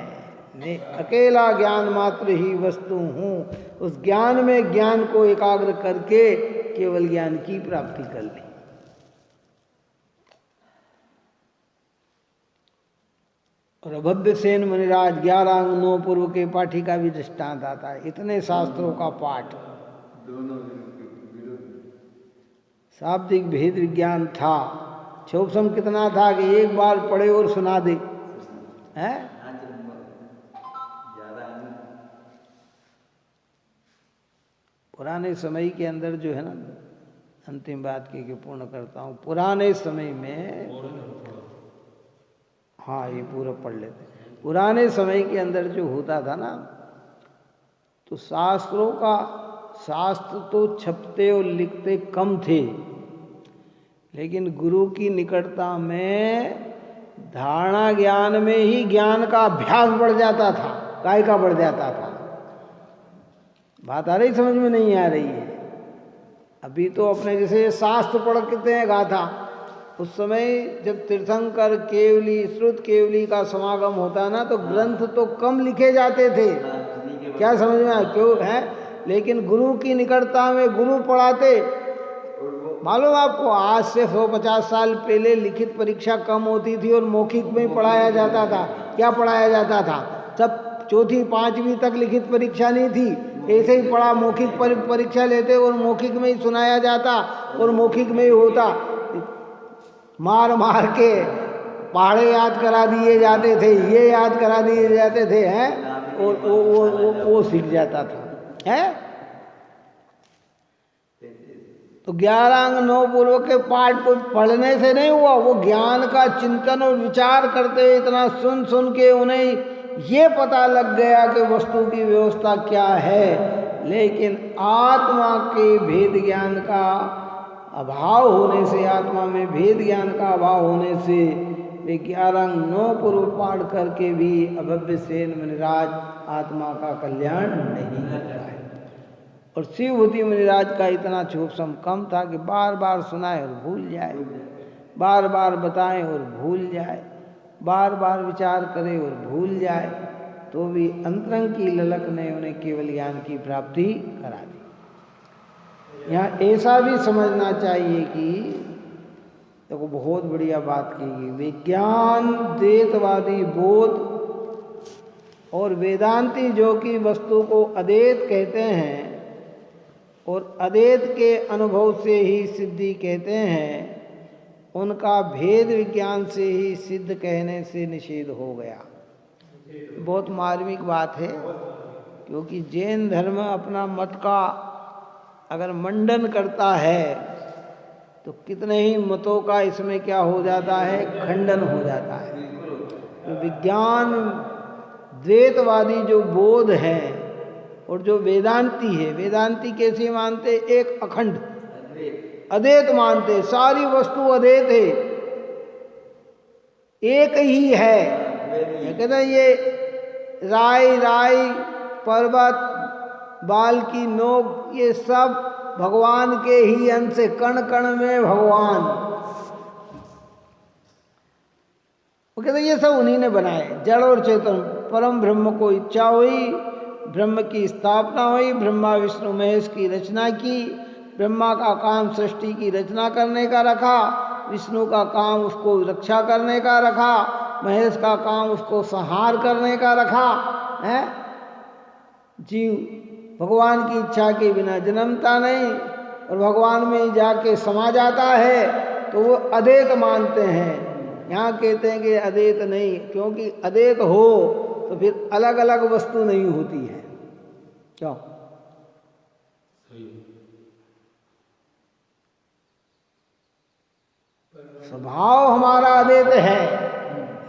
मैं अकेला ज्ञान मात्र ही वस्तु हूँ। उस ज्ञान में ज्ञान को एकाग्र करके केवल ज्ञान की प्राप्ति कर ली। और अभव्य सेन मुनिराज 11 अंग 9 पूर्व के पाठी का भी दृष्टांत आता है। इतने शास्त्रों का पाठ, शाब्दिक भेद विज्ञान था, क्षोभसम कितना था कि एक बार पढ़े और सुना दे, है? पुराने समय के अंदर जो है ना, अंतिम बात के पूर्ण करता हूँ, पुराने समय में, हाँ ये पूरा पढ़ लेते। पुराने समय के अंदर जो होता था ना, तो शास्त्रों का, शास्त्र तो छपते और लिखते कम थे, लेकिन गुरु की निकटता में धारणा ज्ञान में ही ज्ञान का अभ्यास बढ़ जाता था, काय का बढ़ जाता था। बात आ रही, समझ में नहीं आ रही है? अभी तो अपने जैसे शास्त्र पढ़ते हैं गाथा, उस समय जब तीर्थंकर केवली, श्रुत केवली का समागम होता ना, तो ग्रंथ तो कम लिखे जाते थे, क्या समझ में आया क्यों है? लेकिन गुरु की निकटता में गुरु पढ़ाते। मालूम आपको, आज से 150 साल पहले लिखित परीक्षा कम होती थी और मौखिक में ही पढ़ाया जाता था। क्या पढ़ाया जाता था? सब चौथी 5वीं तक लिखित परीक्षा नहीं थी, ऐसे ही पढ़ा, मौखिक परीक्षा लेते और मौखिक में ही सुनाया जाता और मौखिक में ही होता। मार मार के पहाड़े याद करा दिए जाते थे, ये याद करा दिए जाते थे, हैं, और वो सीख जाता था, है? तो 11 अंग 9 पूर्व के पाठ को पढ़ने से नहीं हुआ, वो ज्ञान का चिंतन और विचार करते इतना सुन सुन के उन्हें ये पता लग गया कि वस्तु की व्यवस्था क्या है। लेकिन आत्मा के भेद ज्ञान का अभाव होने से, आत्मा में भेद ज्ञान का अभाव होने से वे 11 अंग 9 पूर्व पाठ करके भी अभव्य सेन मुनिराज आत्मा का कल्याण नहीं कर पाए। और शिवभूति मुनिराज का इतना क्षोभसम कम था कि बार बार सुनाए और भूल जाए, बार बार बताएं और भूल जाए, बार बार विचार करे और भूल जाए, तो भी अंतरंग की ललक ने उन्हें केवल ज्ञान की प्राप्ति करा दी। यहाँ ऐसा भी समझना चाहिए कि देखो, बहुत बढ़िया बात की गई, विज्ञान द्वैतवादी बोध और वेदांती जो कि वस्तु को अद्वैत कहते हैं और अद्वैत के अनुभव से ही सिद्धि कहते हैं, उनका भेद विज्ञान से ही सिद्ध कहने से निषेध हो गया। बहुत मार्मिक बात है, क्योंकि जैन धर्म अपना मत का अगर मंडन करता है तो कितने ही मतों का इसमें क्या हो जाता है, खंडन हो जाता है। तो विज्ञान द्वैतवादी जो बोध है और जो वेदांती है, वेदांती कैसे मानते? एक अखंड अद्वैत मानते, सारी वस्तु अद्वैत है, एक ही है। कहते हैं ये राई पर्वत, बाल की नोक, ये सब भगवान के ही अंश, कण कण में भगवान। वो कहते ये सब उन्हीं ने बनाए, जड़ और चेतन। परम ब्रह्म को इच्छा हुई, ब्रह्म की स्थापना हुई, ब्रह्मा विष्णु महेश की रचना की। ब्रह्मा का काम सृष्टि की रचना करने का रखा, विष्णु का काम उसको रक्षा करने का रखा, महेश का काम उसको संहार करने का रखा है। जीव भगवान की इच्छा के बिना जन्मता नहीं और भगवान में जाके समा जाता है, तो वो अद्वैत मानते हैं। यहाँ कहते हैं कि अद्वैत नहीं, क्योंकि अद्वैत हो तो फिर अलग अलग वस्तु नहीं होती है। क्यों? स्वभाव हमारा अद्वैत है।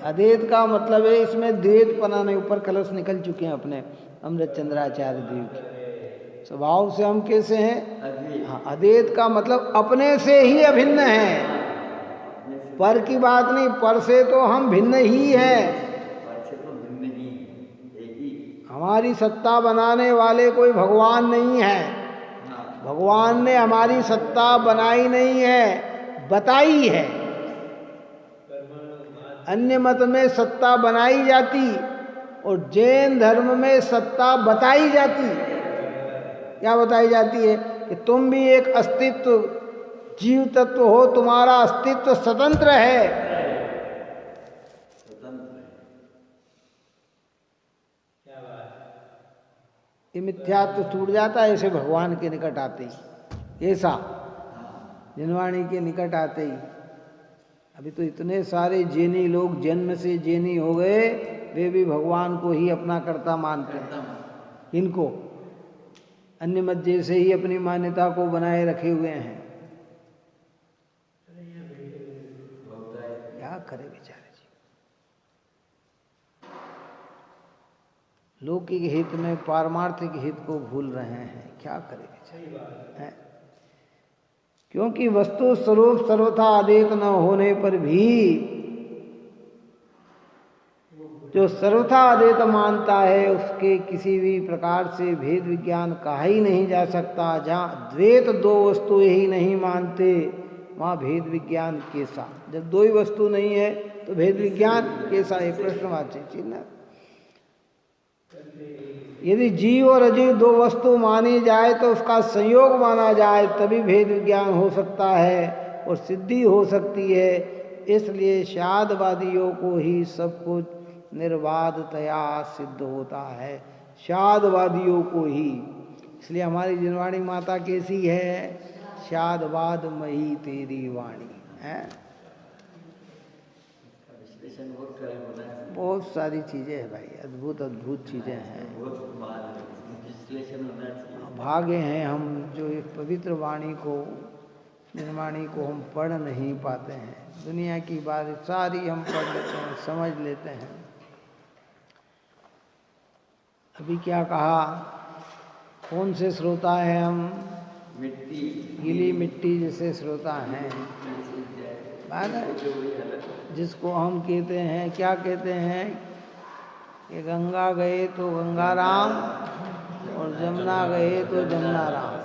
अद्वैत का मतलब है इसमें द्वैत पना नहीं। ऊपर कलश निकल चुके हैं अपने अमृत चंद्राचार्य देव के। स्वभाव से हम कैसे हैं? हाँ, अद्वैत का मतलब अपने से ही अभिन्न है, पर की बात नहीं। पर से तो हम भिन्न ही हैं। हमारी सत्ता बनाने वाले कोई भगवान नहीं है। भगवान ने हमारी सत्ता बनाई नहीं है, बताई है। अन्य मत में सत्ता बनाई जाती और जैन धर्म में सत्ता बताई जाती। क्या बताई जाती है? कि तुम भी एक अस्तित्व जीव तत्व हो, तुम्हारा अस्तित्व स्वतंत्र है। ये मिथ्यात्व छूट जाता है ऐसे भगवान के निकट आते ही, ऐसा जिनवाणी के निकट आते ही। अभी तो इतने सारे जैनी लोग जन्म से जैनी हो गए, वे भी भगवान को ही अपना कर्ता मानते हैं। इनको अन्य मत जैसे ही अपनी मान्यता को बनाए रखे हुए हैं। क्या करे बेचारे जी, लौकिक हित में पारमार्थिक हित को भूल रहे हैं। क्या करे बेचारे हैं? क्योंकि वस्तु स्वरूप सर्वथा अद्वैत न होने पर भी जो सर्वथा अद्वैत मानता है उसके किसी भी प्रकार से भेद विज्ञान कहा ही नहीं जा सकता। जहाँ द्वैत दो वस्तु ही नहीं मानते, वहाँ भेद विज्ञान कैसा? जब दो ही वस्तु नहीं है तो भेद विज्ञान कैसा? एक प्रश्नवाची चिन्ह। यदि जीव और अजीव दो वस्तु मानी जाए तो उसका संयोग माना जाए, तभी भेद विज्ञान हो सकता है और सिद्धि हो सकती है। इसलिए शादवादियों को ही सब कुछ निर्बाधतया सिद्ध होता है, शादवादियों को ही। इसलिए हमारी जिनवाणी माता कैसी है? शादवादमयी तेरी वाणी है। बहुत सारी चीजें हैं भाई, अद्भुत अद्भुत चीजें हैं। भागे हैं हम जो एक पवित्र वाणी को, निर्वाणी को हम पढ़ नहीं पाते हैं। दुनिया की बात सारी हम पढ़ लेते हैं, समझ लेते हैं। अभी क्या कहा? कौन से श्रोता है हम? मिट्टी, गीली मिट्टी जैसे श्रोता हैं। बात है जिसको हम कहते हैं, क्या कहते हैं कि गंगा गए तो गंगा राम और जमुना गए तो जमुना राम,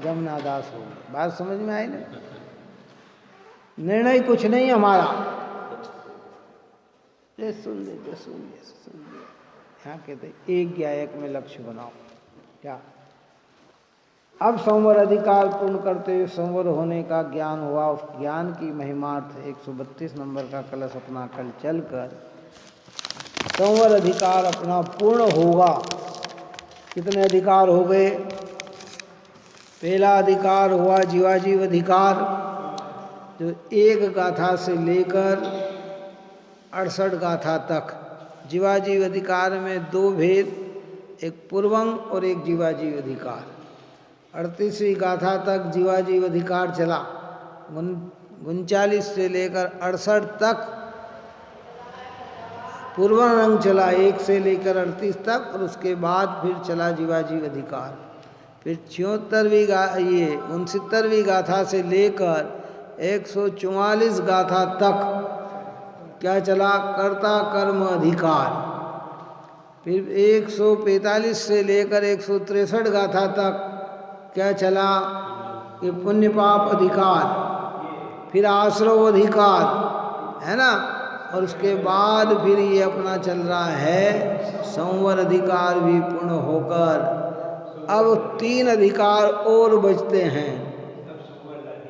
जमुना दास हो गए। बात समझ में आई ना? निर्णय कुछ नहीं हमारा। ये सुन ले, ये सुन ले, सुन ले। यहाँ कहते एक गायक में लक्ष्य बनाओ। क्या? अब संवर अधिकार पूर्ण करते हुए संवर होने का ज्ञान हुआ। उस ज्ञान की महिमार्थ 132 नंबर का कलश अपना कल चलकर संवर अधिकार अपना पूर्ण होगा। कितने अधिकार हो गए? पहला अधिकार हुआ जीवाजीव अधिकार, जो एक गाथा से लेकर 68 गाथा तक। जीवाजीव अधिकार में दो भेद, एक पूर्वंग और एक जीवाजीव अधिकार। 38वीं गाथा तक जीवाजीव अधिकार चला। 39 से लेकर 68 तक पूर्वांग चला, 1 से लेकर 38 तक, और उसके बाद फिर चला जीवाजीव अधिकार। फिर 69वीं गाथा से लेकर 144 गाथा तक क्या चला? कर्ता कर्म अधिकार। फिर 145 से लेकर 163 गाथा तक क्या चला? ये पुण्य पाप अधिकार। फिर आश्रव अधिकार है ना, और उसके बाद फिर ये अपना चल रहा है संवर अधिकार भी पूर्ण होकर। अब 3 अधिकार और बचते हैं,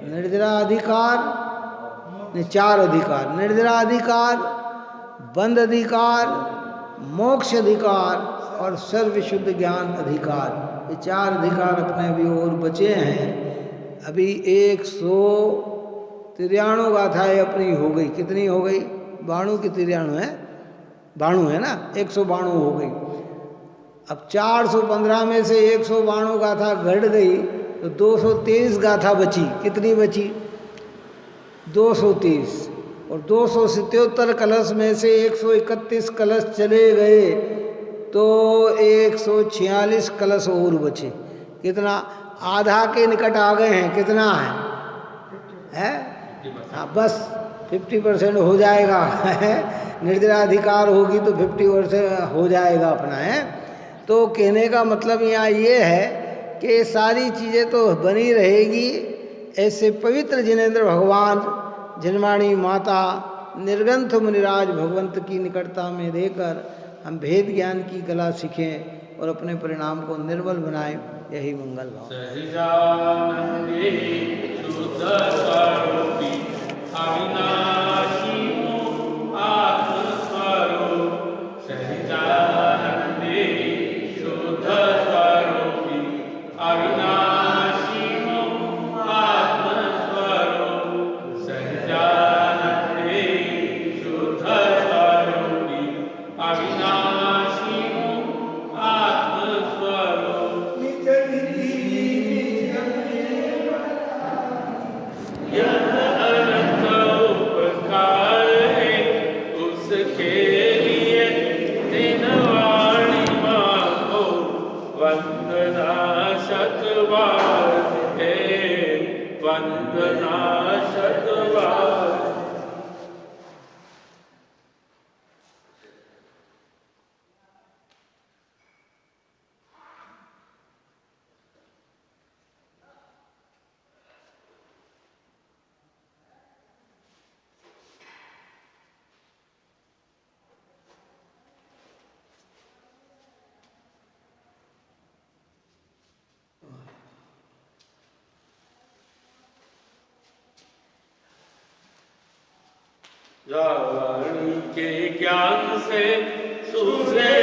निर्जरा अधिकार, 4 अधिकार, निर्जरा अधिकार, बंध अधिकार, मोक्ष अधिकार और सर्वशुद्ध ज्ञान अधिकार। ये 4 अधिकार अपने अभी और बचे हैं। अभी 193 गाथाएँ अपनी हो गई। कितनी हो गई? 92 की 93 है, 92 है ना, 192 हो गई। अब 415 में से 192 गाथा घट गई तो 223 गाथा बची। कितनी बची? 230। और 277 कलश में से 131 कलश चले गए तो 146 कलश और बचे। कितना? आधा के निकट आ गए हैं। कितना है? हाँ, बस 50% हो जाएगा। निर्जरा अधिकार होगी तो 50% हो जाएगा अपना है। तो कहने का मतलब यहाँ ये है कि सारी चीज़ें तो बनी रहेगी। ऐसे पवित्र जिनेंद्र भगवान, जिनवाणी माता, निर्ग्रंथ मुनिराज भगवंत की निकटता में रहकर हम भेद ज्ञान की कला सीखें और अपने परिणाम को निर्मल बनाएं। यही मंगल भाव। सहजानंदे शुद्ध स्वरूपी अविनाशी आत्मस्वरूप। सहजानंदे शुद्ध स्वरूपी अविनाशी आत्मस्वरूप। सहजानंदे शुद्ध स्वरूपी अविनाशी आत्मस्वरूप। यह अनंत उपकार है उसके लिए दिनवाणी माँ को वंदना शतबार है, वंदना शतबार। रावण के ज्ञान से सूझे